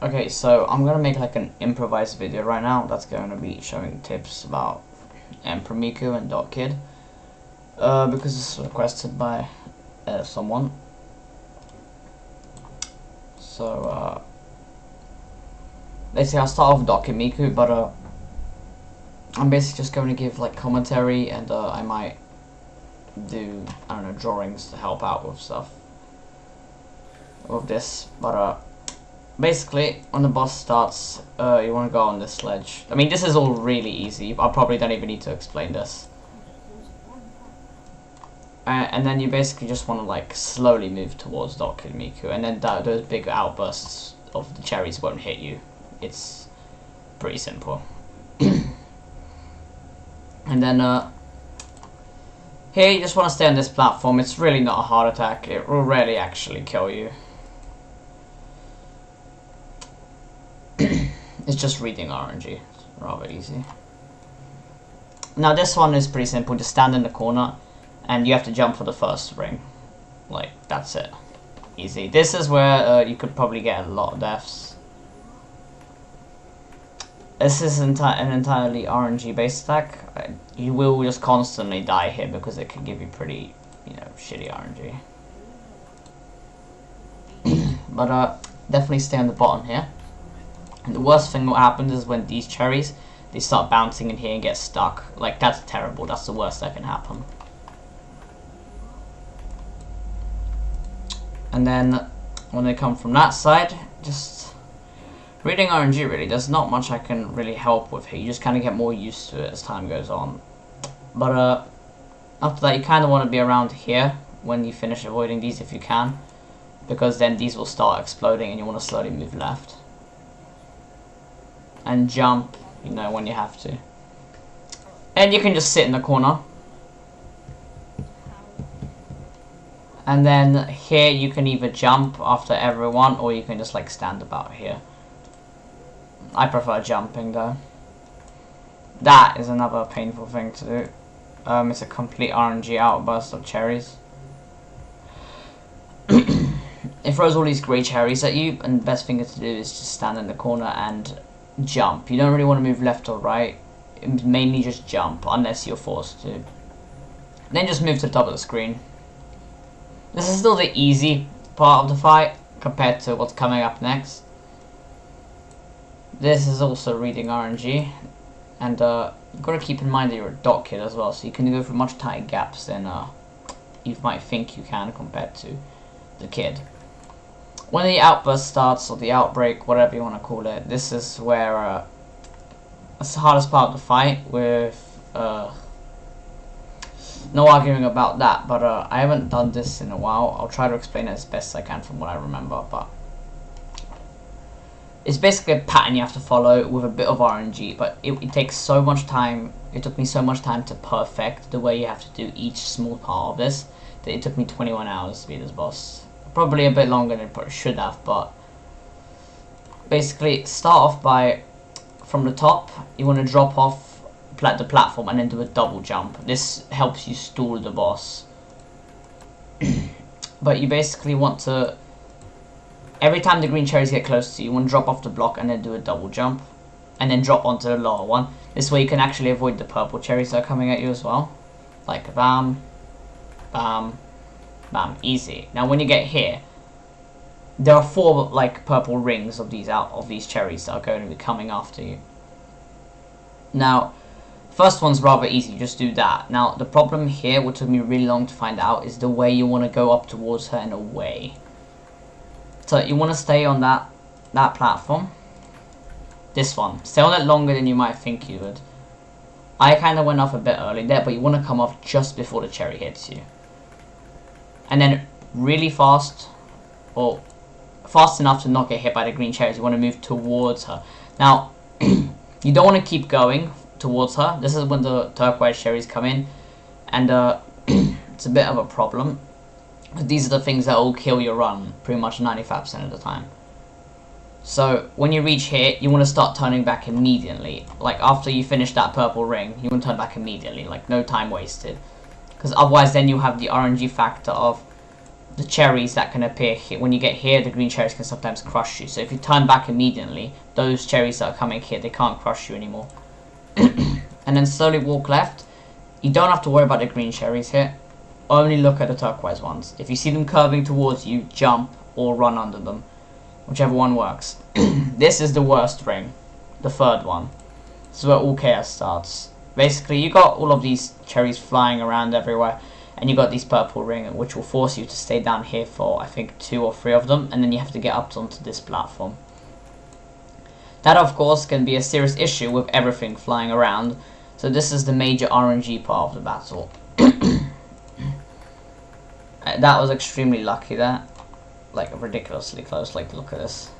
Okay, so I'm gonna make like an improvised video right now that's gonna be showing tips about Emperor Miku and Dotkid. Because it's requested by someone. So basically I'll start off with Dotkid Miku, but I'm basically just going to give like commentary, and I might do, I don't know, drawings to help out with stuff with this. But basically when the boss starts, you want to go on this sledge. I mean, this is all really easy. I probably don't even need to explain this. And then you basically just want to like slowly move towards Dotkid Miku, and then those big outbursts of the cherries won't hit you. It's pretty simple. And then here you just want to stay on this platform. It's really not a heart attack. It will rarely actually kill you. It's just reading RNG. It's rather easy. Now this one is pretty simple. Just stand in the corner and you have to jump for the first ring. Like, that's it. Easy. This is where you could probably get a lot of deaths. This is an entirely RNG based attack. You will just constantly die here because it can give you pretty, shitty RNG. But definitely stay on the bottom here. And the worst thing that happens is when these cherries, they start bouncing in here and get stuck. Like, that's terrible. That's the worst that can happen. And then when they come from that side, just reading RNG really, there's not much I can really help with here. You just kind of get more used to it as time goes on. But after that, you kind of want to be around here when you finish avoiding these if you can, because then these will start exploding and you want to slowly move left. And jump, when you have to. And you can just sit in the corner. And then here you can either jump after everyone, or you can just like stand about here. I prefer jumping though. That is another painful thing to do. It's a complete RNG outburst of cherries. It throws all these grey cherries at you, and the best thing to do is just stand in the corner and jump. You don't really want to move left or right. Mainly just jump, unless you're forced to. Then just move to the top of the screen. This is still the easy part of the fight compared to what's coming up next. This is also reading RNG, and you've got to keep in mind that you're a Dotkid as well, so you can go through much tighter gaps than you might think you can compared to the kid. When the outburst starts, or the outbreak, whatever you want to call it, this is where it's the hardest part of the fight, with no arguing about that, but I haven't done this in a while. I'll try to explain it as best I can from what I remember, but it's basically a pattern you have to follow with a bit of RNG, but it takes so much time. It took me so much time to perfect the way you have to do each small part of this that it took me 21 hours to beat this boss. Probably a bit longer than it should have, but basically start off by, from the top, you want to drop off the platform and then do a double jump. This helps you stall the boss. But you basically want to, every time the green cherries get close to you, you want to drop off the block and then do a double jump, and then drop onto the lower one. This way you can actually avoid the purple cherries that are coming at you as well. Like bam, bam, bam, easy. Now when you get here, there are 4 like purple rings of these cherries that are going to be coming after you. Now, first one's rather easy, just do that. Now the problem here, what took me really long to find out, is the way you want to go up towards her and away. So you want to stay on that platform. This one. Stay on it longer than you might think you would. I kind of went off a bit early there, but you want to come off just before the cherry hits you. And then really fast, or fast enough to not get hit by the green cherries, you want to move towards her. Now, you don't want to keep going towards her. This is when the turquoise cherries come in, and it's a bit of a problem. These are the things that will kill your run pretty much 95% of the time. So when you reach here, you want to start turning back immediately. Like after you finish that purple ring, you want to turn back immediately, like no time wasted. Because otherwise then you have the RNG factor of the cherries that can appear here. When you get here, the green cherries can sometimes crush you. So if you turn back immediately, those cherries that are coming here, they can't crush you anymore. And then slowly walk left. You don't have to worry about the green cherries here. Only look at the turquoise ones. If you see them curving towards you, jump or run under them. Whichever one works. This is the worst ring. The third one. This is where all chaos starts. Basically, you got all of these cherries flying around everywhere. And you got these purple ring, which will force you to stay down here for, I think, 2 or 3 of them. And then you have to get up onto this platform. That, of course, can be a serious issue with everything flying around. So this is the major RNG part of the battle. That was extremely lucky there. Like, ridiculously close. Like, look at this.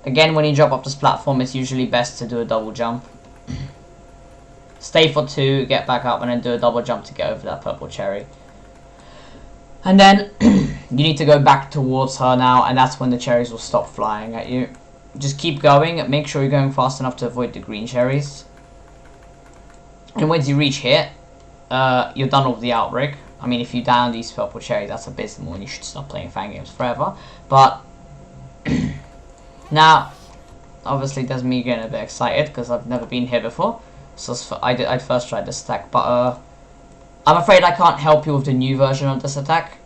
Again, when you drop off this platform, it's usually best to do a double jump. Stay for 2, get back up, and then do a double jump to get over that purple cherry. And then, you need to go back towards her now, and that's when the cherries will stop flying at you. Just keep going, make sure you're going fast enough to avoid the green cherries. And once you reach here, you're done with the outbreak. I mean, if you down these purple cherries, that's abysmal, and you should stop playing fan games forever. But, now, obviously there's me getting a bit excited, because I've never been here before. So I'd first tried this attack, but I'm afraid I can't help you with the new version of this attack,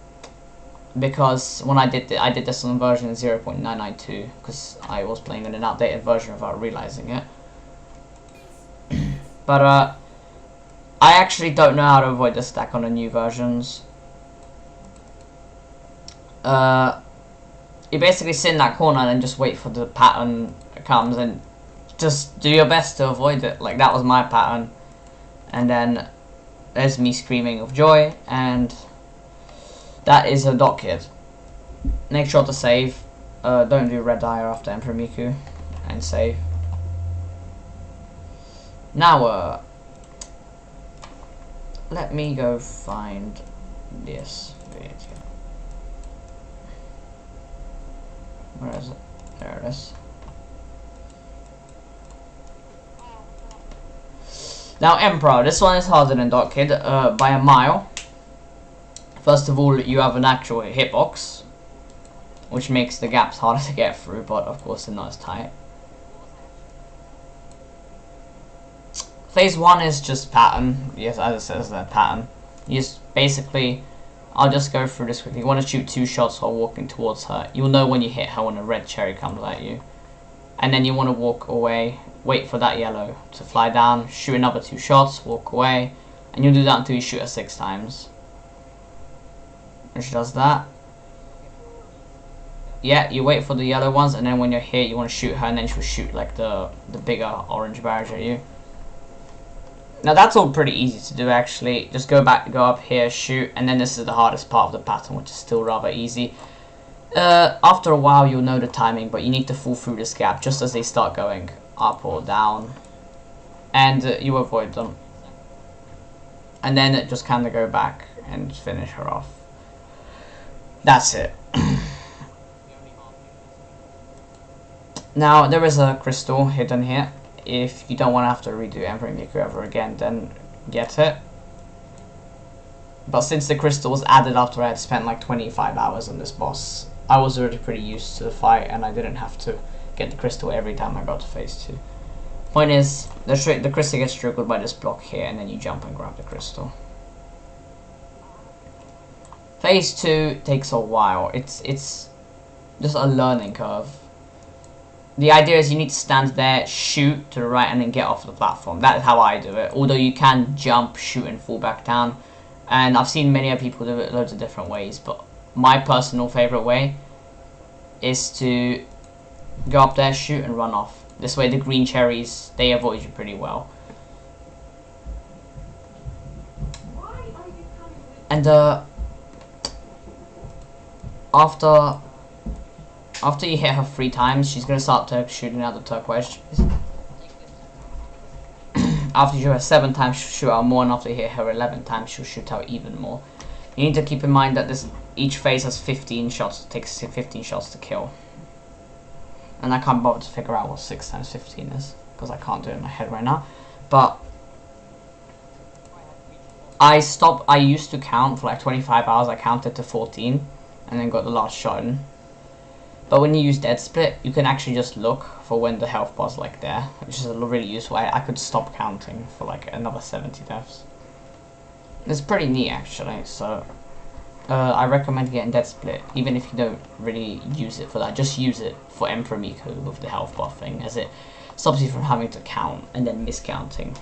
because when I did this on version 0.992, because I was playing in an outdated version without realizing it. But I actually don't know how to avoid this attack on the new versions. You basically sit in that corner and then just wait for the pattern that comes and just do your best to avoid it. Like, that was my pattern. And then there's me screaming of joy, and that is a Dotkid. Make sure to save. Don't do red eye after Emperor Miku, and save. Now, let me go find this video. Where is it? There it is. Now, Emperor, this one is harder than Dotkid by a mile. First of all, you have an actual hitbox, which makes the gaps harder to get through, but of course they're not as tight. Phase 1 is just pattern. Yes, as it says there, pattern. You just basically, I'll just go through this quickly. You want to shoot 2 shots while walking towards her. You'll know when you hit her when a red cherry comes at you. And then you want to walk away, wait for that yellow to fly down, shoot another 2 shots, walk away, and you'll do that until you shoot her 6 times. And she does that. Yeah, you wait for the yellow ones, and then when you're here, you want to shoot her, and then she'll shoot like the bigger orange barrage at you. Now that's all pretty easy to do actually. Just go up here, shoot, and then this is the hardest part of the pattern, which is still rather easy. After a while you'll know the timing, but you need to fall through this gap just as they start going up or down, and you avoid them. And then just kind of go back and finish her off. That's it. Now there is a crystal hidden here. If you don't want to have to redo Emperor Miku ever again, then get it. But since the crystal was added after I had spent like 25 hours on this boss, I was already pretty used to the fight, and I didn't have to get the crystal every time I got to phase 2. Point is, the crystal gets triggered by this block here, and then you jump and grab the crystal. Phase 2 takes a while. It's just a learning curve. The idea is you need to stand there, shoot to the right, and then get off the platform. That's how I do it. Although you can jump, shoot, and fall back down. And I've seen many other people do it loads of different ways. But my personal favourite way is to go up there, shoot, and run off. This way the green cherries, they avoid you pretty well. And after you hit her 3 times, she's going to start shooting out the turquoise. After you shoot her 7 times, she'll shoot out more, and after you hit her 11 times, she'll shoot out even more. You need to keep in mind that each phase has 15 shots. It takes 15 shots to kill. And I can't bother to figure out what 6 times 15 is, because I can't do it in my head right now. But I used to count for like 25 hours. I counted to 14 and then got the last shot in. But when you use dead split, you can actually just look for when the health bar's like there, which is really useful. I could stop counting for like another 70 deaths. It's pretty neat actually, so I recommend getting dead split, even if you don't really use it for that. Just use it for Emperor Miku with the health bar thing, as it stops you from having to count and then miscounting.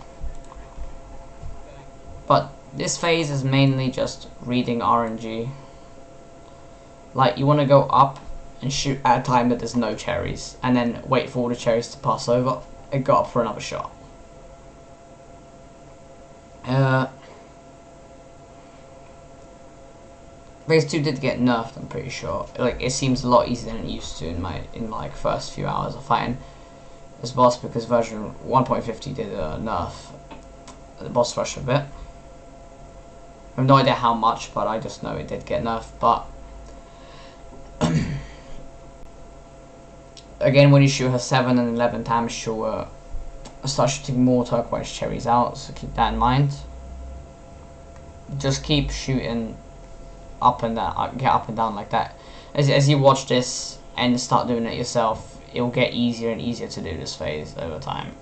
But this phase is mainly just reading RNG. Like, you want to go up and shoot at a time that there's no cherries, and then wait for all the cherries to pass over and go up for another shot. Phase 2 did get nerfed, I'm pretty sure. Like, it seems a lot easier than it used to in like first few hours of fighting this boss, because version 1.50 did nerf the boss rush a bit. I have no idea how much, but I just know it did get nerfed. But again, when you shoot her 7 and 11 times, she'll start shooting more turquoise cherries out, so keep that in mind. Just keep shooting up and down, get up and down like that. As you watch this and start doing it yourself, it will get easier and easier to do this phase over time.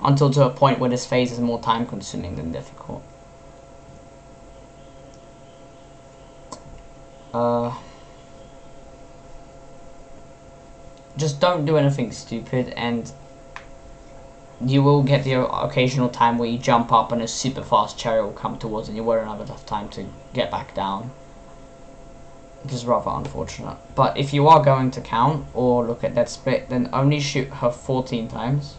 Until to a point where this phase is more time consuming than difficult. Just don't do anything stupid, and you will get the occasional time where you jump up and a super fast cherry will come towards and you won't have enough time to get back down. Which is rather unfortunate. But if you are going to count or look at that split, then only shoot her 14 times.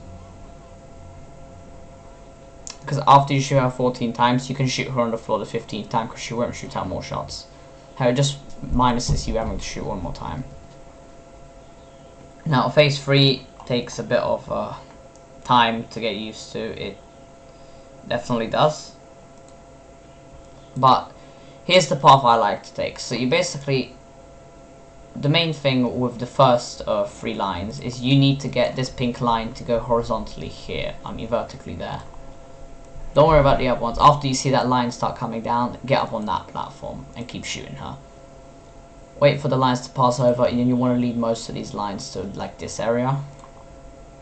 Because after you shoot her 14 times, you can shoot her on the floor the 15th time, because she won't shoot out more shots. It just minuses you having to shoot one more time. Now, phase 3 takes a bit of time to get used to. It definitely does. But here's the path I like to take. So you basically, the main thing with the first 3 lines is you need to get this pink line to go horizontally here. I mean vertically there. Don't worry about the other ones. After you see that line start coming down, get up on that platform and keep shooting her. Wait for the lines to pass over, and then you want to lead most of these lines to like this area.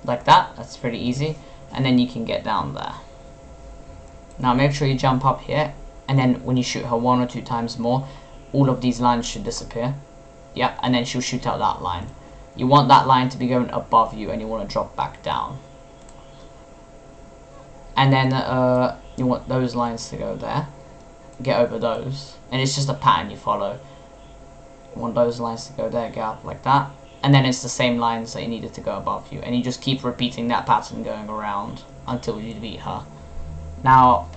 Like that. That's pretty easy. And then you can get down there. Now make sure you jump up here, and then when you shoot her 1 or 2 times more, all of these lines should disappear. Yep, and then she'll shoot out that line. You want that line to be going above you, and you want to drop back down. And then you want those lines to go there. Get over those. And it's just a pattern you follow. You want those lines to go there, get up like that. And then it's the same lines that you needed to go above you. And you just keep repeating that pattern going around until you beat her. Now,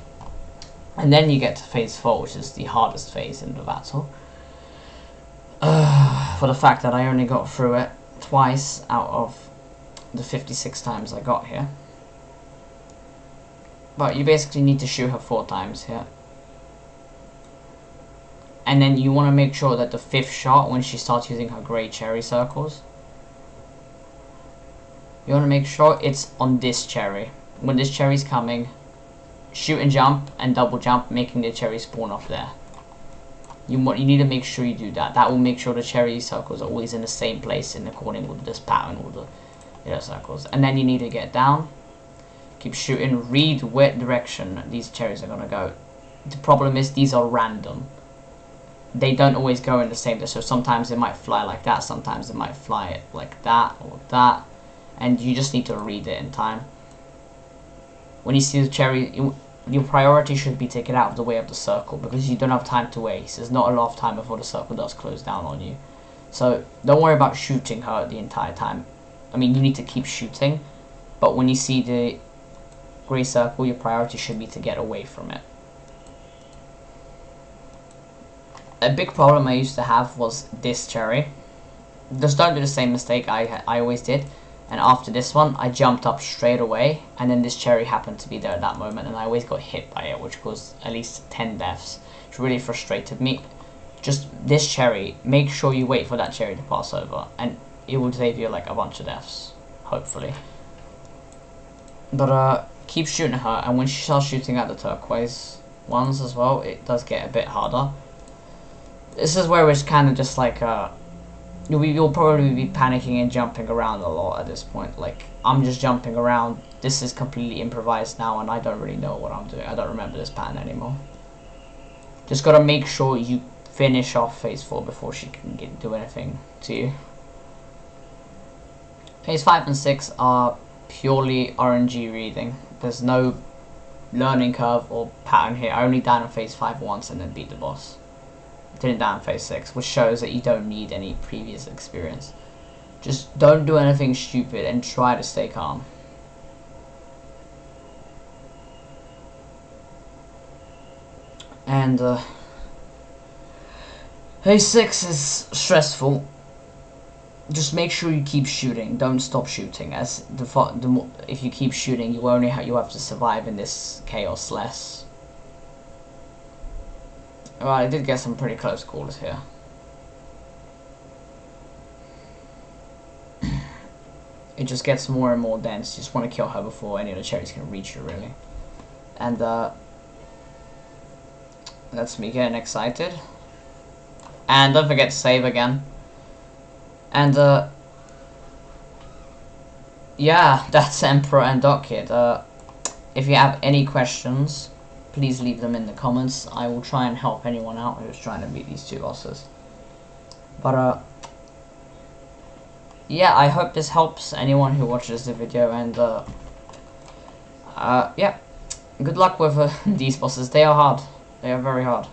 and then you get to phase 4, which is the hardest phase in the battle. For the fact that I only got through it twice out of the 56 times I got here. But you basically need to shoot her 4 times here. And then you want to make sure that the 5th shot, when she starts using her grey cherry circles, you want to make sure it's on this cherry. When this cherry's coming, shoot and jump and double jump, making the cherry spawn off there. You need to make sure you do that. That will make sure the cherry circles are always in the same place in according with this pattern, with the circles. And then you need to get down. Keep shooting, read what direction these cherries are going to go. The problem is these are random. They don't always go in the same direction. So sometimes it might fly like that, sometimes it might fly like that or that. And you just need to read it in time. When you see the cherry, your priority should be taken out of the way of the circle, because you don't have time to waste. There's not a lot of time before the circle does close down on you. So don't worry about shooting her the entire time. I mean, you need to keep shooting, but when you see the grey circle, your priority should be to get away from it. A big problem I used to have was this cherry. Just don't do the same mistake I always did. And after this one, I jumped up straight away, and then this cherry happened to be there at that moment, and I always got hit by it, which caused at least 10 deaths, which really frustrated me. Just this cherry, make sure you wait for that cherry to pass over, and it will save you like a bunch of deaths, hopefully. But keep shooting her, and when she starts shooting at the turquoise ones as well, it does get a bit harder. This is where it's kind of just like you'll probably be panicking and jumping around a lot at this point. Like, I'm just jumping around. This is completely improvised now, and I don't really know what I'm doing. I don't remember this pattern anymore. Just gotta make sure you finish off phase 4 before she can do anything to you. Phase 5 and 6 are purely RNG reading. There's no learning curve or pattern here. I only died in phase 5 once and then beat the boss. Didn't die in phase 6, which shows that you don't need any previous experience. Just don't do anything stupid and try to stay calm. And phase 6 is stressful. Just make sure you keep shooting. Don't stop shooting. As if you keep shooting, you have to survive in this chaos less. Well, I did get some pretty close calls here. It just gets more and more dense. You just want to kill her before any of the cherries can reach you, really. And that's me getting excited. And don't forget to save again. And yeah, that's Emperor and Dotkid. If you have any questions, please leave them in the comments. I will try and help anyone out who's trying to beat these two bosses. But yeah, I hope this helps anyone who watches the video, and yeah, good luck with these bosses. They are hard. They are very hard.